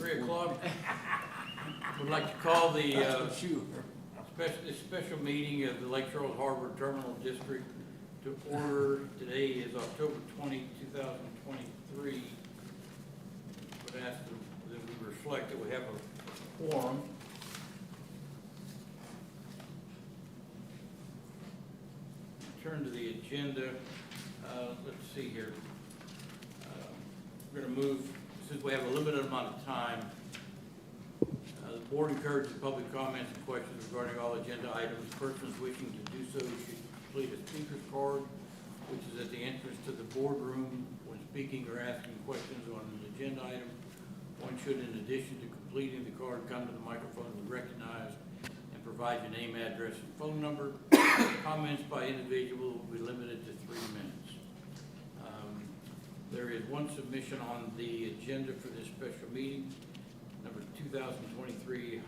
3 o'clock. Would like to call the special meeting of the Lake Charles Harbor Terminal District to order. Today is October 20, 2023. Would ask that we reflect that we have a quorum. Turn to the agenda. Let's see here. We're going to move, since we have a limited amount of time, the board encourages public comments and questions regarding all agenda items. Persons wishing to do so should complete a speaker's card, which is at the entrance to the boardroom when speaking or asking questions on an agenda item. One should, in addition to completing the card, come to the microphone and be recognized and provide your name, address, and phone number. Comments by individual will be limited to 3 minutes. There is one submission on the agenda for this special meeting, number 2023-056.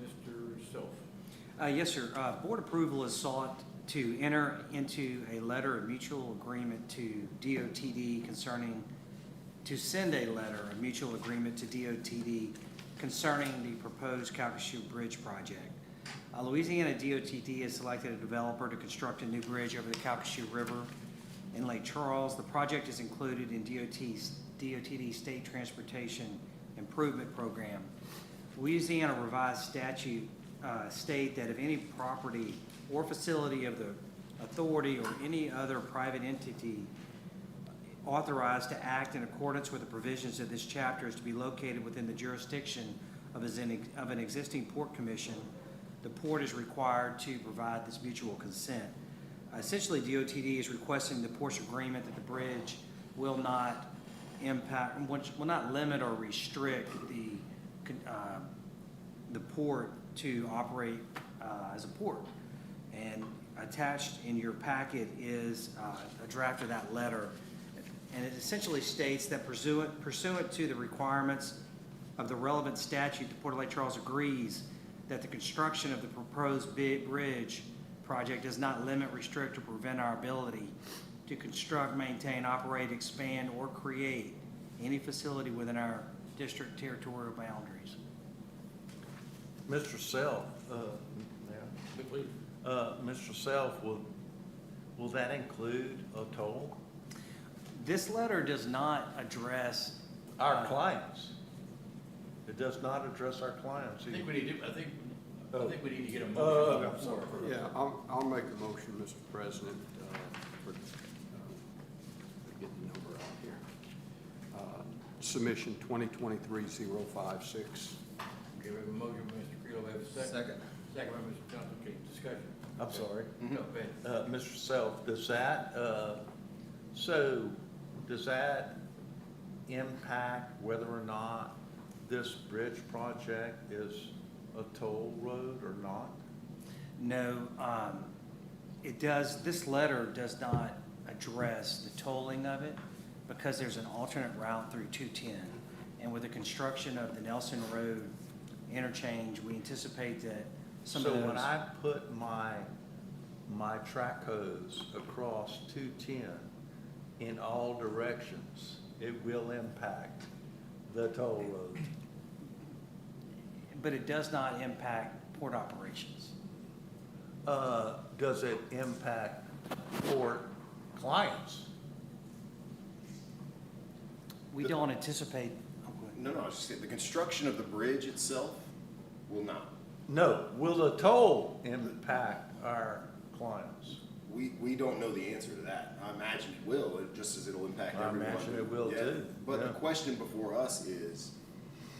Mr. Self. Yes, sir. Board approval is sought to enter into a letter of mutual agreement to DOTD to send a letter of mutual agreement to DOTD concerning the proposed Calcasieu Bridge project. Louisiana DOTD has selected a developer to construct a new bridge over the Calcasieu River in Lake Charles. The project is included in DOTD State Transportation Improvement Program. Louisiana revised statute state that if any property or facility of the authority or any other private entity authorized to act in accordance with the provisions of this chapter is to be located within the jurisdiction of an existing port commission, the port is required to provide this mutual consent. Essentially, DOTD is requesting the port's agreement that the bridge will not limit or restrict the port to operate as a port. And attached in your packet is a draft of that letter. And it essentially states that pursuant to the requirements of the relevant statute, the Port of Lake Charles agrees that the construction of the proposed bridge project does not limit, restrict, or prevent our ability to construct, maintain, operate, expand, or create any facility within our district territorial boundaries. Mr. Self, Mr. Self, will that include a toll? This letter does not address Our clients. It does not address our clients. I think we need to get a motion. I'm sorry. Yeah, I'll make the motion, Mr. President, for get the number out here. Submission 2023-056. Okay, we have a motion by Mr. Creel. We have a second. Second by Mr. Johnson. Okay, discussion. I'm sorry. No, go ahead. Mr. Self, does that impact whether or not this bridge project is a toll road or not? No, it does. This letter does not address the tolling of it because there's an alternate route through 210. And with the construction of the Nelson Road interchange, we anticipate that some of those... So when I put my track hose across 210 in all directions, it will impact the toll road. But it does not impact port operations. Does it impact port clients? We don't anticipate... No, I was just saying, the construction of the bridge itself will not. No. Will the toll impact our clients? We don't know the answer to that. I imagine it will, just as it'll impact I everyone. imagine it will too. But Yeah. the question before us is,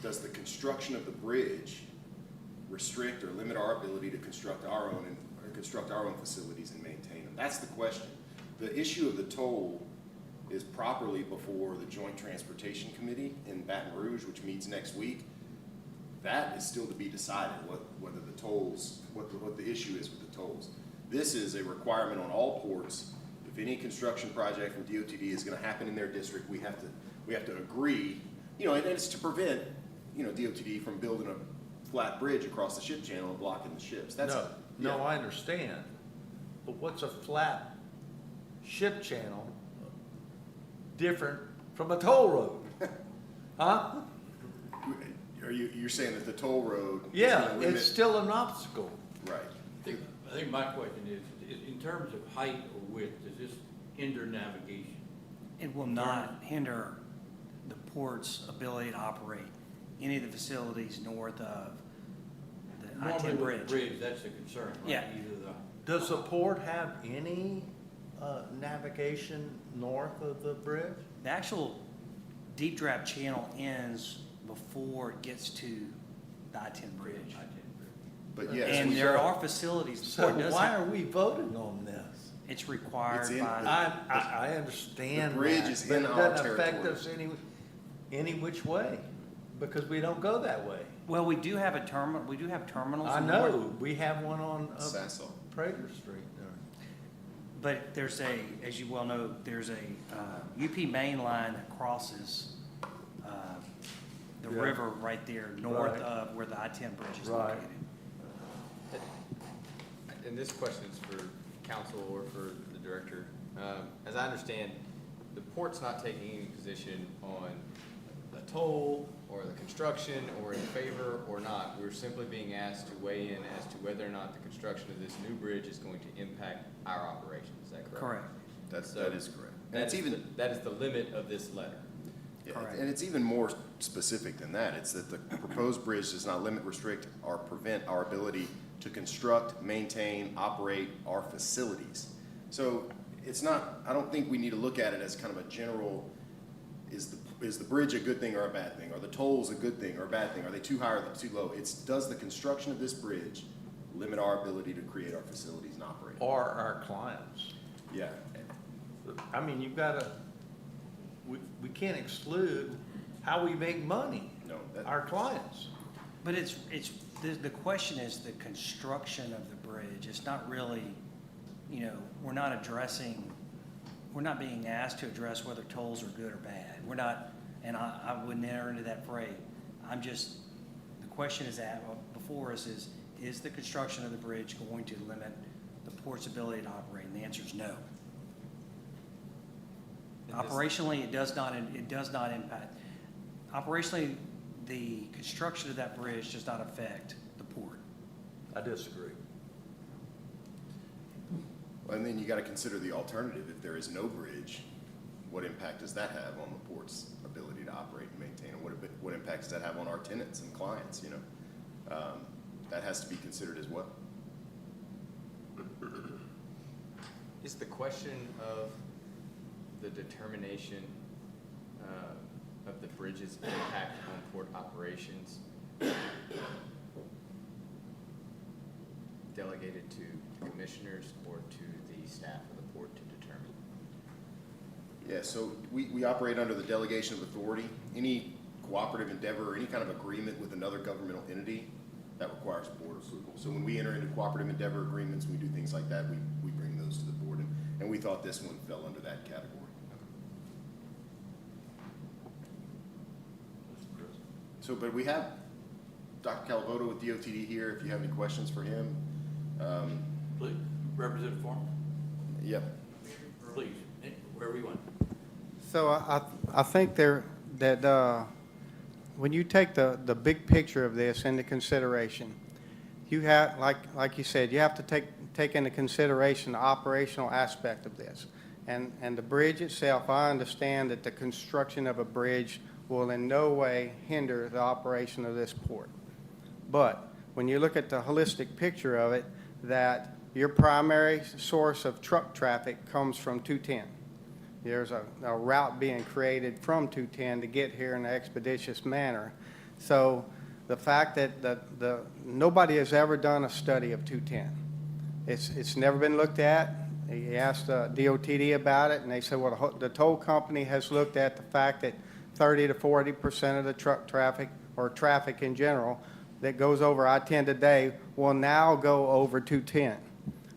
does the construction of the bridge restrict or limit our ability to construct our own facilities and maintain them? That's the question. The issue of the toll is properly before the Joint Transportation Committee in Baton Rouge, which meets next week. That is still to be decided, whether the tolls, what the issue is with the tolls. This is a requirement on all ports. If any construction project from DOTD is going to happen in their district, we have to agree, and it's to prevent, DOTD from building a flat bridge across the ship channel and blocking the ships. No, I understand. But what's a flat ship channel different from a toll road? Huh? You're saying that the toll road? is Yeah, gonna limit- it's still an obstacle. Right. I think my question is in terms of height or width, does this hinder navigation? It will not hinder the port's ability to operate any of the facilities north of the Normally I-10 with bridge. the bridge, that's the concern, right? Yeah. Either the, Does the port have any navigation north of the bridge? The actual deep draft channel ends before it gets to the I-10 bridge. But yes, And we- there are facilities, the So port does why have, are we voting on this? it's required It's in by, I understand The bridge that, is but in it our doesn't affect territory. us any which way, because we don't go that way. well, we do have a terminal, we do have terminals. I north, know, we have one on Sasso. Prater Street there. But there's a, as you well know, there's a UP main line that crosses the Yeah. river right there north Right. of where the I-10 bridge is Right. located. And this question is for council or for the director. As I understand, the port's not taking any position on the toll or the construction or in favor or not. We're simply being asked to weigh in as to whether or not the construction of this new bridge is going to impact our operation. Is that correct? Correct. that is correct. And it's even, That is the limit of this letter. yeah, Correct. and it's even more specific than that. It's that the proposed bridge does not limit, restrict, or prevent our ability to construct, maintain, operate our facilities. So it's not, I don't think we need to look at it as kind of a general, is the bridge a good thing or a bad thing? Are the tolls a good thing or a bad thing? Are they too high or too low? It's, does the construction of this bridge limit our ability to create our facilities and operate? Or our clients. Yeah. I mean, you've gotta, we can't exclude how we make money, No, that, our clients. But the question is the construction of the bridge. It's not really, we're not being asked to address whether tolls are good or bad. We're not, and I wouldn't enter into that fray. The question before us is the construction of the bridge going to limit the port's ability to operate? And the answer is no. And this- Operationally, it does not impact. Operationally, the construction of that bridge does not affect the port. I disagree. and then you gotta consider the alternative. If there is no bridge, what impact does that have on the port's ability to operate and maintain? And what impact does that have on our tenants and clients, That has to be considered as well. Is the question of the determination of the bridge's impact on port operations delegated to the commissioners or to the staff of the port to determine? Yeah, so we operate under the delegation of authority. Any cooperative endeavor or any kind of agreement with another governmental entity, that requires board approval. So when we enter into cooperative endeavor agreements, we do things like that, we bring those to the board, and we thought this one fell under that category. So, but we have Dr. Calavoto with DOTD here, if you have any questions for him. Please, Representative Farmer, Yep. please, wherever you want. So I think that when you take the big picture of this into consideration, you have, like you said, you have to take into consideration the operational aspect of this. And the bridge itself, I understand that the construction of a bridge will in no way hinder the operation of this port. But when you look at the holistic picture of it, that your primary source of truck traffic comes from 210. There's a route being created from 210 to get here in an expeditious manner. So the fact that nobody has ever done a study of 210. It's never been looked at. He asked DOTD about it, and they said, well, the toll company has looked at the fact that 30 to 40% of the truck traffic, or traffic in general, that goes over I-10 today will now go over 210,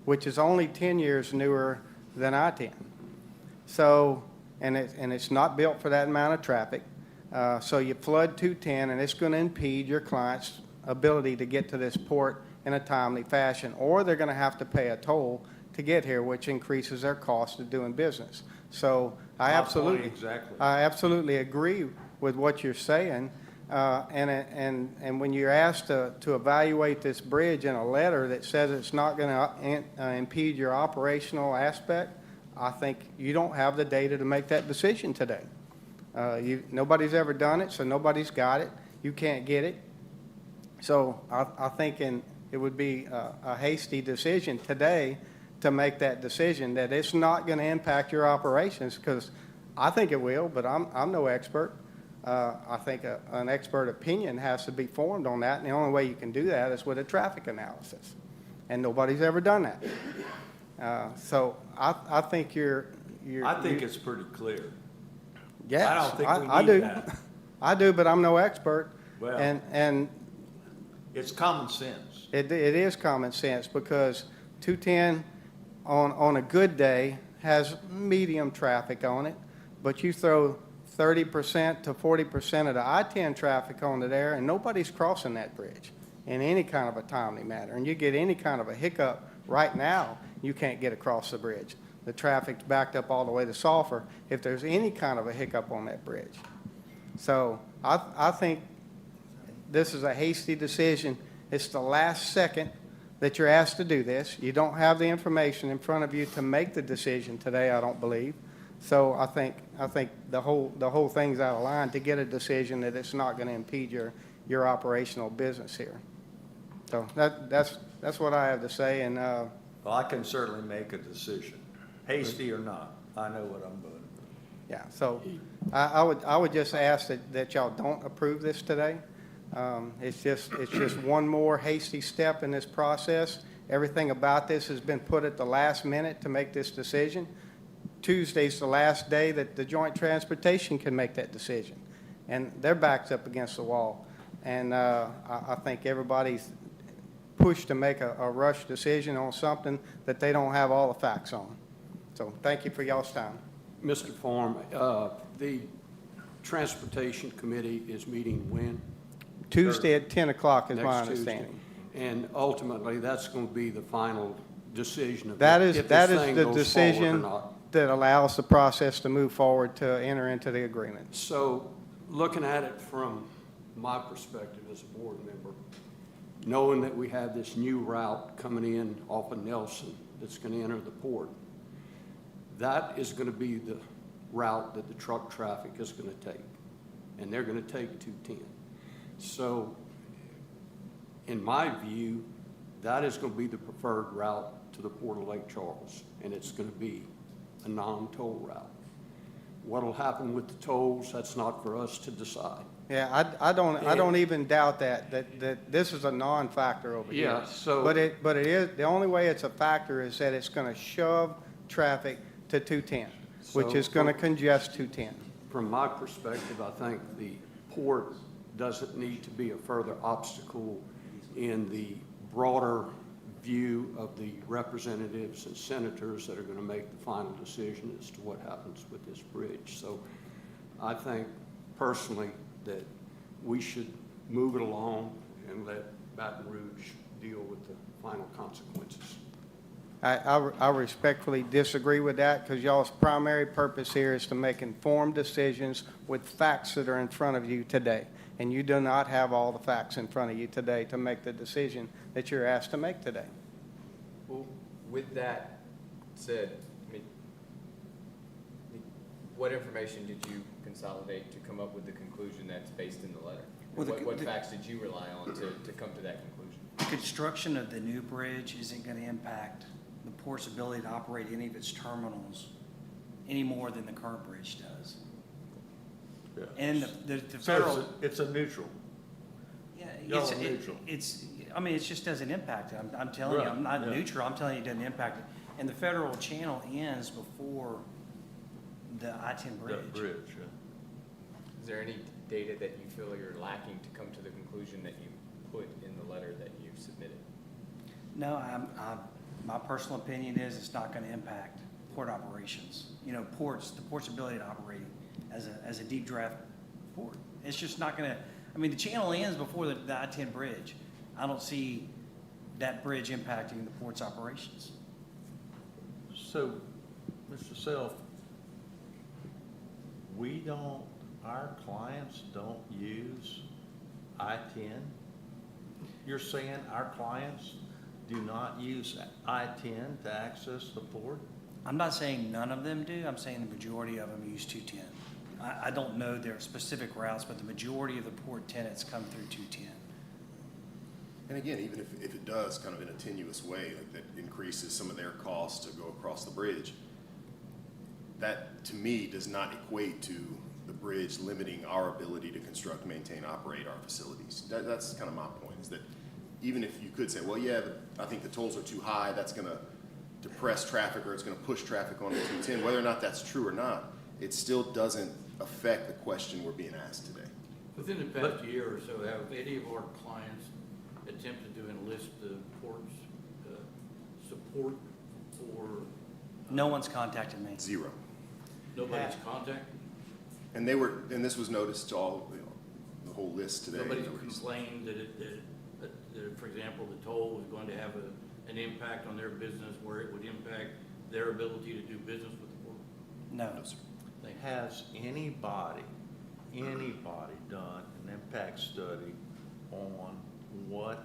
which is only 10 years newer than I-10. So, and it's not built for that amount of traffic. So you flood 210, and it's going to impede your client's ability to get to this port in a timely fashion, or they're going to have to pay a toll to get here, which increases their cost of doing business. So I My point absolutely, exactly. I absolutely agree with what you're saying. And when you're asked to evaluate this bridge in a letter that says it's not going to impede your operational aspect, I think you don't have the data to make that decision today. Nobody's ever done it, so nobody's got it. You can't get it. So I think it would be a hasty decision today to make that decision that it's not going to impact your operations, because I think it will, but I'm no expert. I think an expert opinion has to be formed on that, and the only way you can do that is with a traffic analysis, and nobody's ever done that. So I think I think it's pretty clear. yes, I don't think we I need do. that. I do, but I'm no expert. Well, And it's common sense. it is common sense, because 210 on a good day has medium traffic on it, but you throw 30% to 40% of the I-10 traffic onto there, and nobody's crossing that bridge in any kind of a timely manner. And you get any kind of a hiccup right now, you can't get across the bridge. The traffic's backed up all the way to Sulphur if there's any kind of a hiccup on that bridge. So I think this is a hasty decision. It's the last second that you're asked to do this. You don't have the information in front of you to make the decision today, I don't believe. So I think the whole thing's out of line to get a decision that it's not going to impede your operational business here. So that's what I have to say. And Well, I can certainly make a decision, hasty or not. I know what I'm voting for. yeah, so I would just ask that y'all don't approve this today. It's just one more hasty step in this process. Everything about this has been put at the last minute to make this decision. Tuesday's the last day that the Joint Transportation can make that decision, and they're backed up against the wall. And I think everybody's pushed to make a rush decision on something that they don't have all the facts on. So thank you for y'all's time. Mr. Form, the Transportation Committee is meeting when? Tuesday at 10 o'clock is my Next Tuesday. understanding. And ultimately, that's going to be the final decision of That if is this thing the goes forward or decision not. that allows the process to move forward to enter into the agreement. So, looking at it from my perspective as a board member, knowing that we have this new route coming in off of Nelson that's going to enter the port, that is going to be the route that the truck traffic is going to take, and they're going to take 210. So, in my view, that is going to be the preferred route to the Port of Lake Charles, and it's going to be a non-toll route. What'll happen with the tolls, that's not for us to decide. Yeah, I don't even doubt that this is a non-factor over here. Yeah, so- But it is, the only way it's a factor is that it's gonna shove traffic to 210, which So is gonna from- congest 210. From my perspective, I think the port doesn't need to be a further obstacle in the broader view of the representatives and senators that are going to make the final decision as to what happens with this bridge. So I think personally that we should move it along and let Baton Rouge deal with the final consequences. I respectfully disagree with that, because y'all's primary purpose here is to make informed decisions with facts that are in front of you today. And you do not have all the facts in front of you today to make the decision that you're asked to make today. Well, with that said, I mean, what information did you consolidate to come up with the conclusion that's based in the letter? Well, What facts did you rely on to come to that conclusion? Construction of the new bridge isn't going to impact the port's ability to operate any of its terminals any more than the current bridge does. Yeah. And the So federal, it's a neutral. yeah, Y'all it's, are neutral. I mean, it just doesn't impact it. I'm telling you, I'm not Right, yeah. neutral, I'm telling you it doesn't impact it. And the federal channel ends before the I-10 bridge. That bridge, yeah. Is there any data that you feel you're lacking to come to the conclusion that you put in the letter that you submitted? No, my personal opinion is it's not going to impact port operations. You know, the port's ability to operate as a deep draft port. It's just not going to, I mean, the channel ends before the I-10 bridge. I don't see that bridge impacting the port's operations. So, Mr. Self, we don't, our clients don't use I-10? You're saying our clients do not use I-10 to access the port? I'm not saying none of them do, I'm saying the majority of them use 210. I don't know their specific routes, but the majority of the port tenants come through 210. And again, even if it does kind of in a tenuous way, like that increases some of their costs to go across the bridge, that to me does not equate to the bridge limiting our ability to construct, maintain, operate our facilities. That's kind of my point, is that even if you could say, well, yeah, I think the tolls are too high, that's going to depress traffic or it's going to push traffic onto 210, whether or not that's true or not, it still doesn't affect the question we're being asked today. Within the past year or so, have any of our clients attempted to enlist the port's support for? No one's contacted me. Zero. Nobody's contacted? And this was noticed to all, the whole list today. Nobody's complained that, for example, the toll was going to have an impact on their business where it would impact their ability to do business with the port? No. No, sir. Thank you. Has anybody done an impact study on what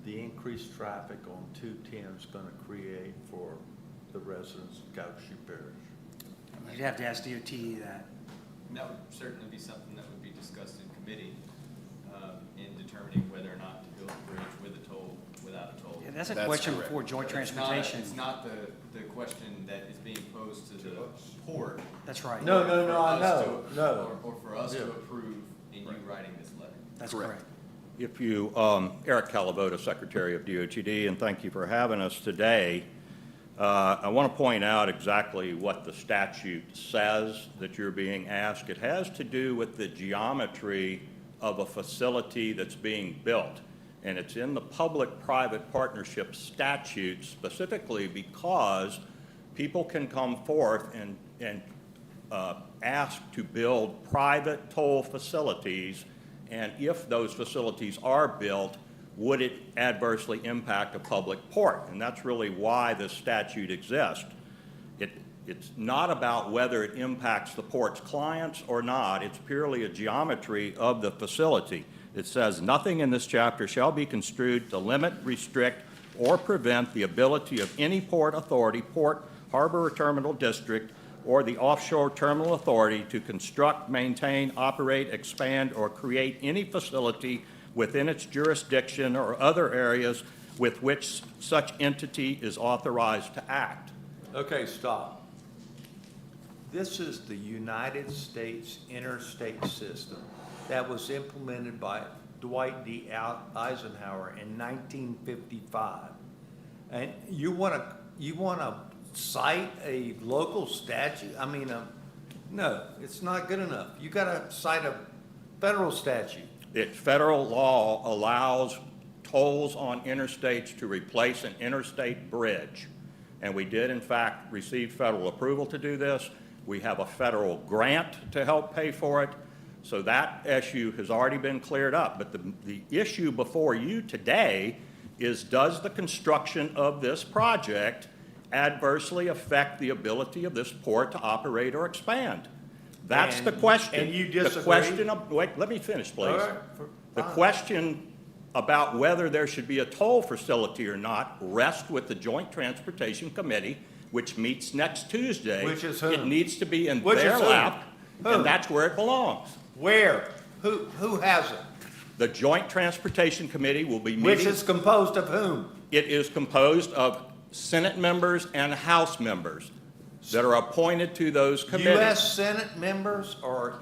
the increased traffic on 210 is gonna create for the residents of Calhoun Parish? You'd have to ask DOT that. That would certainly be something that would be discussed in committee, in determining whether or not to build a bridge with a toll, without a toll. Yeah, that's a That's question correct. for joint But it's not- transportation. It's not the question that is being posed to the port. That's right. No, For I us know, to- no. Or for us Yeah. to approve in you writing this letter. That's Correct. correct. If you, Eric Calavoda, Secretary of DOTD, and thank you for having us today. I want to point out exactly what the statute says that you're being asked. It has to do with the geometry of a facility that's being built. And it's in the public-private partnership statute specifically because people can come forth and ask to build private toll facilities, and if those facilities are built, would it adversely impact a public port? And that's really why this statute exists. It's not about whether it impacts the port's clients or not. It's purely a geometry of the facility. It says, nothing in this chapter shall be construed to limit, restrict, or prevent the ability of any port authority, port, harbor, or terminal district, or the offshore terminal authority to construct, maintain, operate, expand, or create any facility within its jurisdiction or other areas with which such entity is authorized to act. Okay, stop. This is the United States interstate system that was implemented by Dwight D. Eisenhower in 1955. And you wanna cite a local statute? I mean, no, it's not good enough. You gotta cite a federal statute. Federal law allows tolls on interstates to replace an interstate bridge. And we did, in fact, receive federal approval to do this. We have a federal grant to help pay for it. So that issue has already been cleared up. But the issue before you today is, does the construction of this project adversely affect the ability of this port to operate or expand? That's the question. And you disagree? The question of, wait, let me finish, please. All right, The fine. question about whether there should be a toll facility or not rests with the Joint Transportation Committee, which meets next Tuesday. Which is whom? It needs to be in Which their is whom? lap, Whom? and that's where it belongs. Where? Who has it? The Joint Transportation Committee will be Which meeting. is composed of whom? It is composed of Senate members and House members that are appointed to those committees. U.S. Senate members or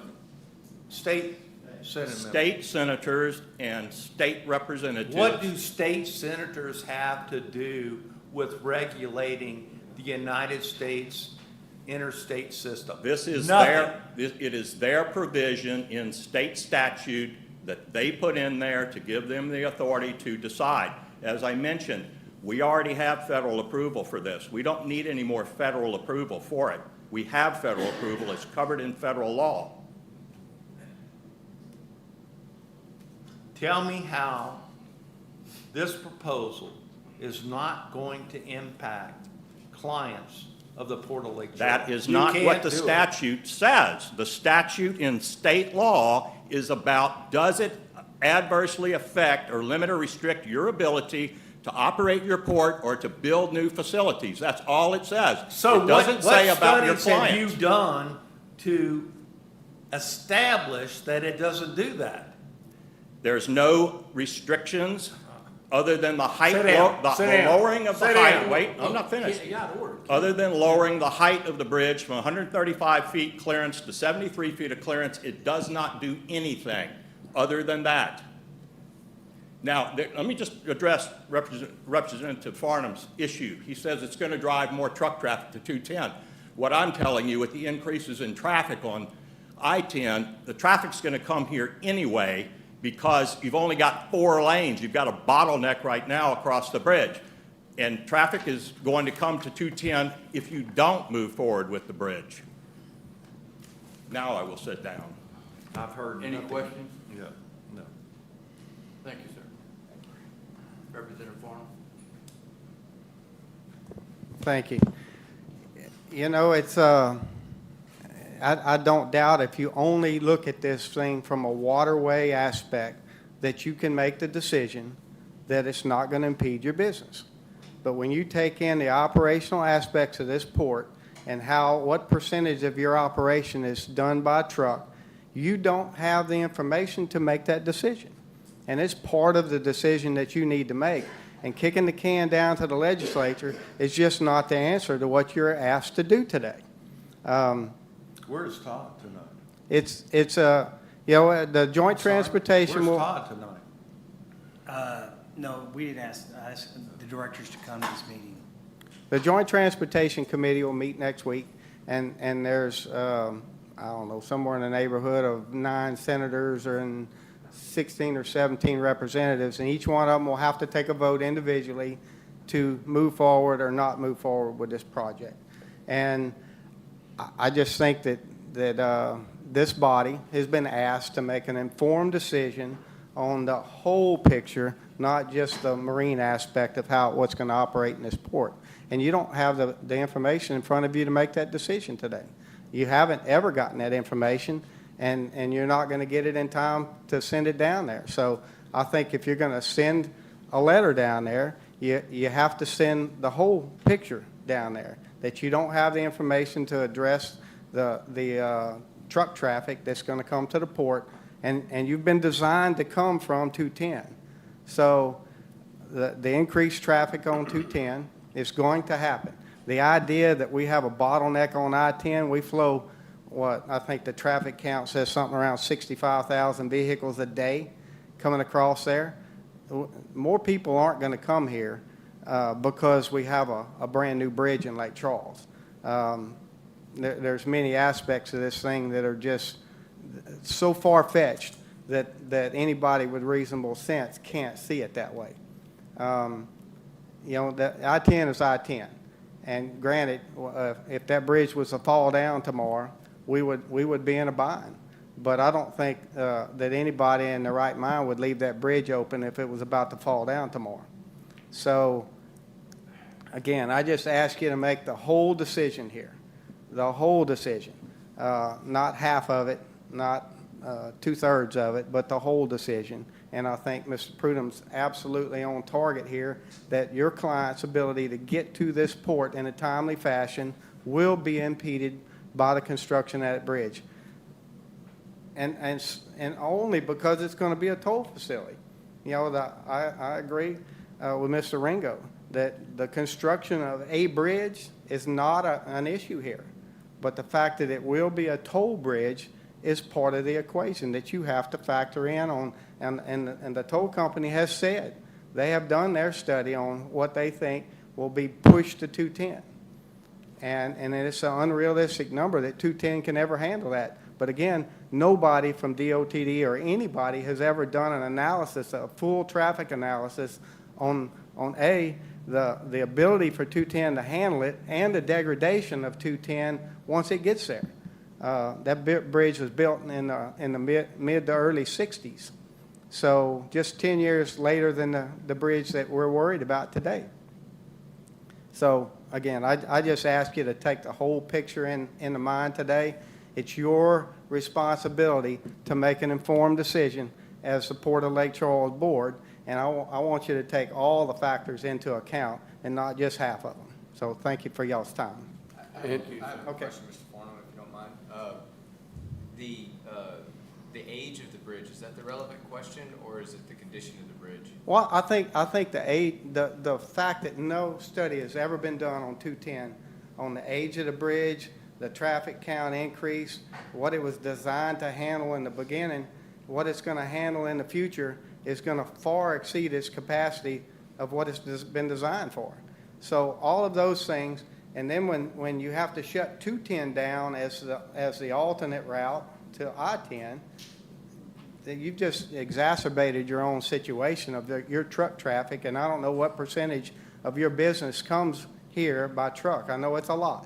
state Senate members? State senators and state representatives. What do state senators have to do with regulating the United States interstate system? This is Nothing. it is their provision in state statute that they put in there to give them the authority to decide. As I mentioned, we already have federal approval for this. We don't need any more federal approval for it. We have federal approval. It's covered in federal law. Tell me how this proposal is not going to impact clients of the Port of Lake Charles. That is You not can't what the do it. statute says. The statute in state law is about, does it adversely affect or limit or restrict your ability to operate your port or to build new facilities? That's all it says. So It doesn't say about your what studies have you client. done to establish that it doesn't do that? There's no restrictions other than the height, Sit down. the Sit down. lowering of the Sit height. down. Wait, I'm not finished. Yeah, out of order. Other than lowering the height of the bridge from 135 feet clearance to 73 feet of clearance, it does not do anything other than that. Now, let me just address Representative Farnham's issue. He says it's going to drive more truck traffic to 210. What I'm telling you, with the increases in traffic on I-10, the traffic's going to come here anyway because you've only got 4 lanes. You've got a bottleneck right now across the bridge. And traffic is going to come to 210 if you don't move forward with the bridge. Now I will sit down. I've heard Any nothing. questions? Yeah, no. Thank you, sir. Representative Farnham? Thank you. You know, it's, I don't doubt if you only look at this thing from a waterway aspect, that you can make the decision that it's not going to impede your business. But when you take in the operational aspects of this port and what percentage of your operation is done by truck, you don't have the information to make that decision. And it's part of the decision that you need to make. And kicking the can down to the legislature is just not the answer to what you're asked to do today. Where's Todd tonight? It's you know, the joint transportation Where's will. Todd tonight? No, we didn't ask the directors to come to this meeting. The Joint Transportation Committee will meet next week, and there's, I don't know, somewhere in the neighborhood of 9 senators and 16 or 17 representatives, and each one of them will have to take a vote individually to move forward or not move forward with this project. And I just think that this body has been asked to make an informed decision on the whole picture, not just the marine aspect of what's going to operate in this port. And you don't have the information in front of you to make that decision today. You haven't ever gotten that information, and you're not going to get it in time to send it down there. So I think if you're going to send a letter down there, you have to send the whole picture down there, that you don't have the information to address the truck traffic that's going to come to the port, and you've been designed to come from 210. So the increased traffic on 210 is going to happen. The idea that we have a bottleneck on I-10, we flow, I think the traffic count says something around 65,000 vehicles a day coming across there. More people aren't going to come here because we have a brand new bridge in Lake Charles. There's many aspects of this thing that are just so far-fetched that anybody with reasonable sense can't see it that way. You know, the I-10 is I-10. And granted, if that bridge was to fall down tomorrow, we would be in a bind. But I don't think that anybody in their right mind would leave that bridge open if it was about to fall down tomorrow. So, again, I just ask you to make the whole decision here, the whole decision, not half of it, not 2/3 of it, but the whole decision. And I think Mr. Prudhom's absolutely on target here, that your client's ability to get to this port in a timely fashion will be impeded by the construction of that bridge. And only because it's going to be a toll facility. You know, I agree with Mr. Ringo that the construction of a bridge is not an issue here. But the fact that it will be a toll bridge is part of the equation that you have to factor in on, and the toll company has said they have done their study on what they think will be pushed to 210. And it's an unrealistic number that 210 can ever handle that. But again, nobody from DOTD or anybody has ever done an analysis, a full traffic analysis on the ability for 210 to handle it and the degradation of 210 once it gets there. That bridge was built in the mid to early 60s. So just 10 years later than the bridge that we're worried about today. So again, I just ask you to take the whole picture into mind today. It's your responsibility to make an informed decision as the Port of Lake Charles Board, and I want you to take all the factors into account and not just half of them. So thank you for y'all's time. I have a Okay. question, Mr. Farnham, if you don't mind. The age of the bridge, is that the relevant question, or is it the condition of the bridge? Well, I think the fact that no study has ever been done on 210 on the age of the bridge, the traffic count increase, what it was designed to handle in the beginning, what it's going to handle in the future is going to far exceed its capacity of what it's been designed for. So all of those things, and then when you have to shut 210 down as the alternate route to I-10, that you've just exacerbated your own situation of your truck traffic, and I don't know what percentage of your business comes here by truck. I know it's a lot,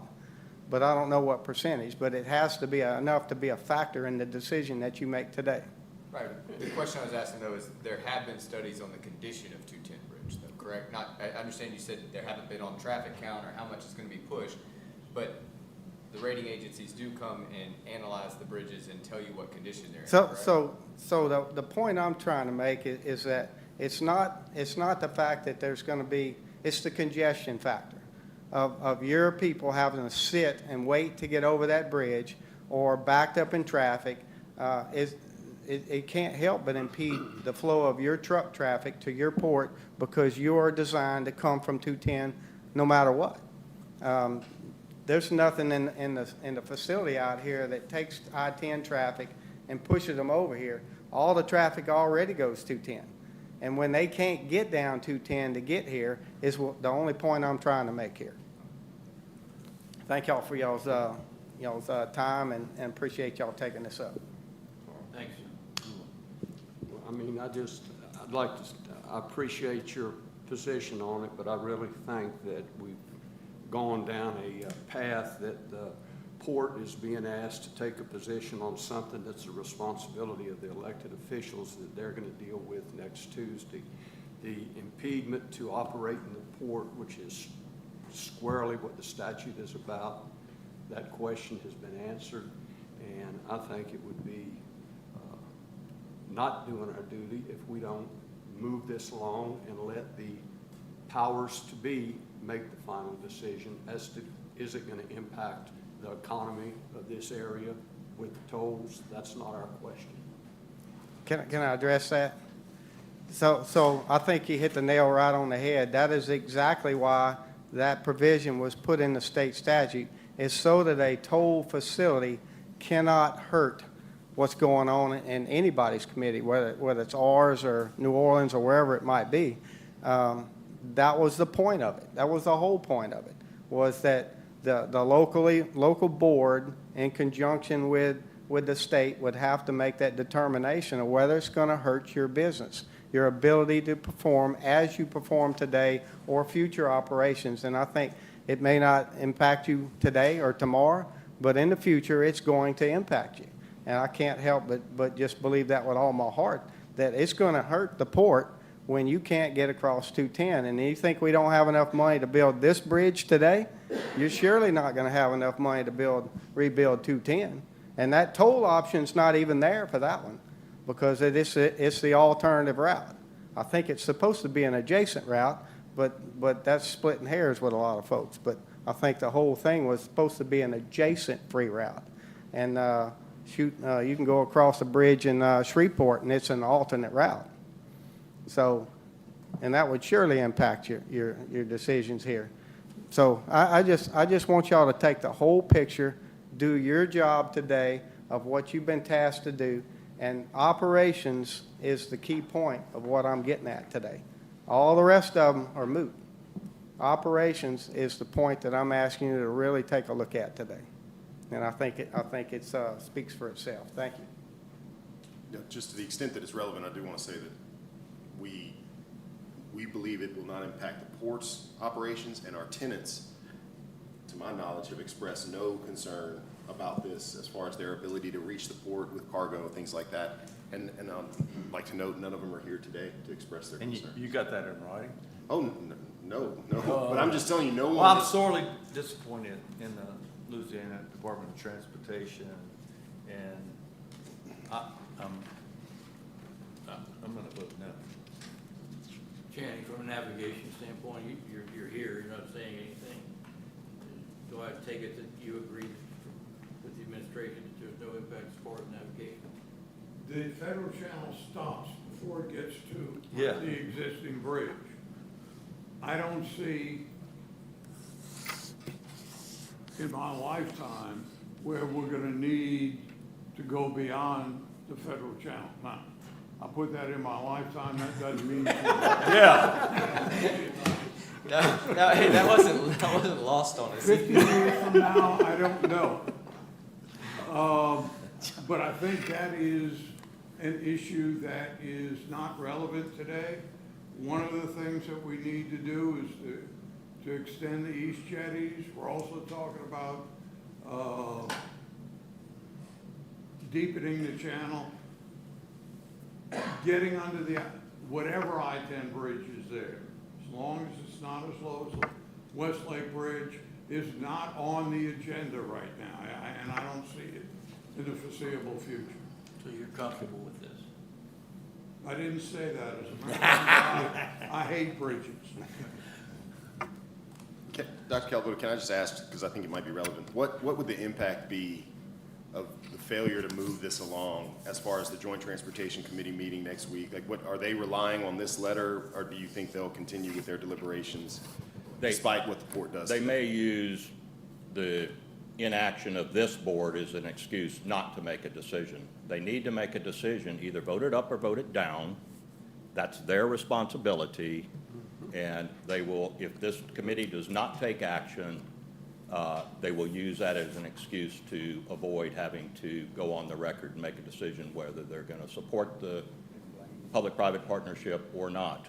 but I don't know what percentage, but it has to be enough to be a factor in the decision that you make today. Right. The question I was asking, though, is there have been studies on the condition of 210 Bridge, though, correct? I understand you said there haven't been on traffic count or how much is going to be pushed, but the rating agencies do come and analyze the bridges and tell you what condition they're in, correct? So the point I'm trying to make is that it's not the fact that there's going to be, it's the congestion factor of your people having to sit and wait to get over that bridge or backed up in traffic. It can't help but impede the flow of your truck traffic to your port because you are designed to come from 210 no matter what. There's nothing in the facility out here that takes I-10 traffic and pushes them over here. All the traffic already goes 210. And when they can't get down 210 to get here is the only point I'm trying to make here. Thank y'all for y'all's time and appreciate y'all taking this up. Thanks. I mean, I appreciate your position on it, but I really think that we've gone down a path that the port is being asked to take a position on something that's the responsibility of the elected officials that they're going to deal with next Tuesday. The impediment to operating the port, which is squarely what the statute is about, that question has been answered, and I think it would be not doing our duty if we don't move this along and let the powers to be make the final decision as to is it going to impact the economy of this area with the tolls. That's not our question. Can I address that? So I think you hit the nail right on the head. That is exactly why that provision was put in the state statute, is so that a toll facility cannot hurt what's going on in anybody's committee, whether it's ours or New Orleans or wherever it might be. That was the point of it. That was the whole point of it, was that the local board, in conjunction with the state, would have to make that determination of whether it's going to hurt your business, your ability to perform as you perform today or future operations. And I think it may not impact you today or tomorrow, but in the future, it's going to impact you. And I can't help but just believe that with all my heart, that it's going to hurt the port when you can't get across 210. And you think we don't have enough money to build this bridge today? You're surely not going to have enough money to rebuild 210. And that toll option's not even there for that one, because it's the alternative route. I think it's supposed to be an adjacent route, but that's splitting hairs with a lot of folks. But I think the whole thing was supposed to be an adjacent free route. And you can go across the bridge in Shreveport, and it's an alternate route. So, and that would surely impact your decisions here. So I just want y'all to take the whole picture, do your job today of what you've been tasked to do, and operations is the key point of what I'm getting at today. All the rest of them are moot. Operations is the point that I'm asking you to really take a look at today. And I think it speaks for itself. Thank you. Yeah, just to the extent that it's relevant, I do want to say that we believe it will not impact the port's operations, and our tenants, to my knowledge, have expressed no concern about this as far as their ability to reach the port with cargo, things like that. And I'd like to note none of them are here today to express their And concern. you got that in writing? Oh, no, but But I'm just telling you, no Well, I'm one, sorely disappointed in the Louisiana Department of Transportation, and I'm gonna vote no. Channing, from a navigation standpoint, you're here, you're not saying anything. Do I take it that you agree with the administration that there's no impact as far as navigation? The federal channel stops before it gets to Yeah. the existing bridge. I don't see in my lifetime where we're gonna need to go beyond the federal channel. Now, I put that in my lifetime, that doesn't mean. Yeah. No, hey, that wasn't lost on us. 50 years from now, I don't know. But I think that is an issue that is not relevant today. One of the things that we need to do is to extend the east jetties. We're also talking about deepening the channel, getting under the, whatever I-10 bridge is there, as long as it's not as low as Westlake Bridge, is not on the agenda right now, and I don't see it in the foreseeable future. So you're comfortable with this? I didn't say that as a matter of fact. I hate bridges. Dr. Calvo, can I just ask, because I think it might be relevant, what would the impact be of the failure to move this along as far as the Joint Transportation Committee meeting next week? Like, what, are they relying on this letter, or do you think they'll continue with their deliberations despite what the port does? They may use the inaction of this board as an excuse not to make a decision. They need to make a decision, either vote it up or vote it down. That's their responsibility, and they will, if this committee does not take action, they will use that as an excuse to avoid having to go on the record and make a decision whether they're going to support the public-private partnership or not.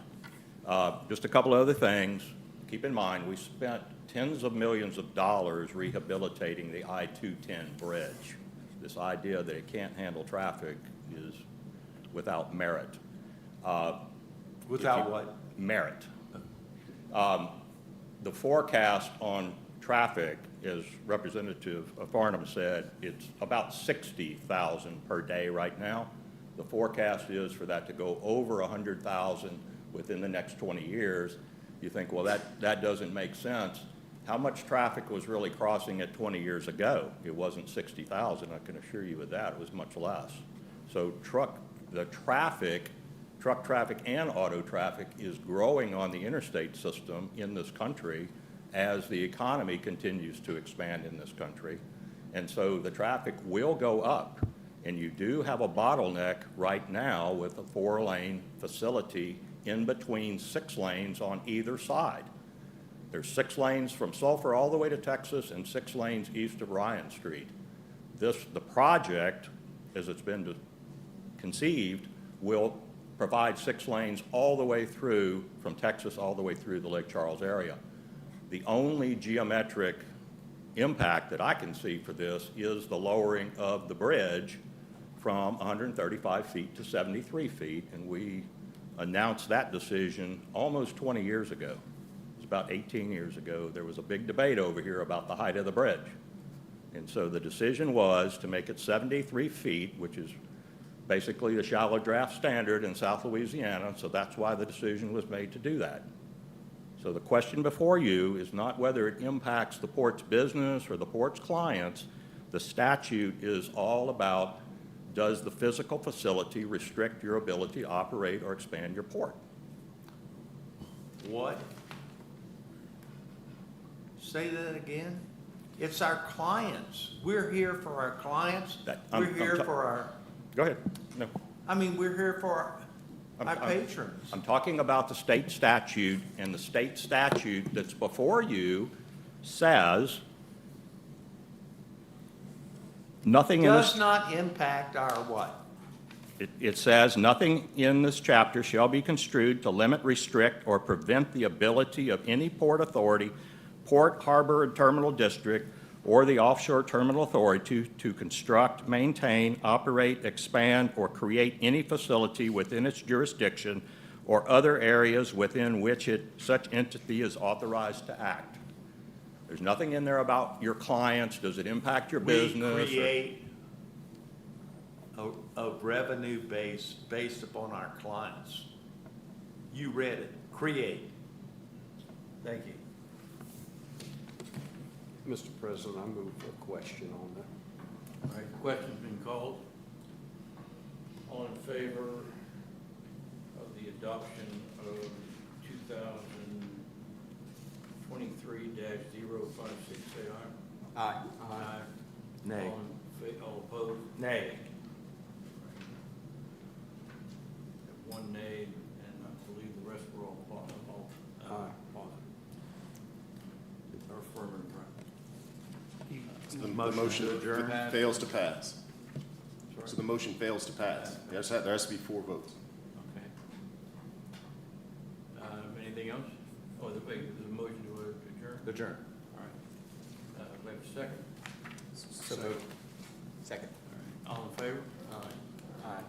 Just a couple of other things. Keep in mind, we spent tens of millions of dollars rehabilitating the I-210 bridge. This idea that it can't handle traffic is without merit. Without what? Merit. The forecast on traffic, as Representative Farnham said, it's about 60,000 per day right now. The forecast is for that to go over 100,000 within the next 20 years. You think, well, that doesn't make sense. How much traffic was really crossing it 20 years ago? It wasn't 60,000, I can assure you of that. It was much less. So truck traffic and auto traffic is growing on the interstate system in this country as the economy continues to expand in this country. And so the traffic will go up. And you do have a bottleneck right now with a 4-lane facility in between 6 lanes on either side. There's 6 lanes from Sulphur all the way to Texas and 6 lanes east of Ryan Street. The project, as it's been conceived, will provide 6 lanes all the way through, from Texas all the way through the Lake Charles area. The only geometric impact that I can see for this is the lowering of the bridge from 135 feet to 73 feet, and we announced that decision almost 20 years ago. It was about 18 years ago. There was a big debate over here about the height of the bridge. And so the decision was to make it 73 feet, which is basically the shallow draft standard in South Louisiana, so that's why the decision was made to do that. So the question before you is not whether it impacts the port's business or the port's clients. The statute is all about, does the physical facility restrict your ability to operate or expand your port? What? Say that again? It's our clients. We're here for our clients. We're here for our, Go ahead. No. I mean, we're here for our I'm patrons. I'm talking about the state statute, and the state statute that's before you says nothing in this. Does not impact our what? It says, nothing in this chapter shall be construed to limit, restrict, or prevent the ability of any port authority, port, harbor, and terminal district, or the offshore terminal authority to construct, maintain, operate, expand, or create any facility within its jurisdiction or other areas within which such entity is authorized to act. There's nothing in there about your clients. Does it impact your business? We or- create a revenue base based upon our clients. You read it, create. Thank you. Mr. President, I move for a question on that. All right, the question's been called. All in favor of the adoption of 2023-056, say aye. Aye. Aye. Nay. All opposed? Nay. One nay, and I believe the rest were all positive. Aye. Or affirmative, right? So the motion fails to pass. So the motion fails to pass. There has to be 4 votes. Okay. Anything else? Oh, there's a motion to adjourn? Adjourn. All right. We have a second? So moved. Second. All right. All in favor? Aye. Aye.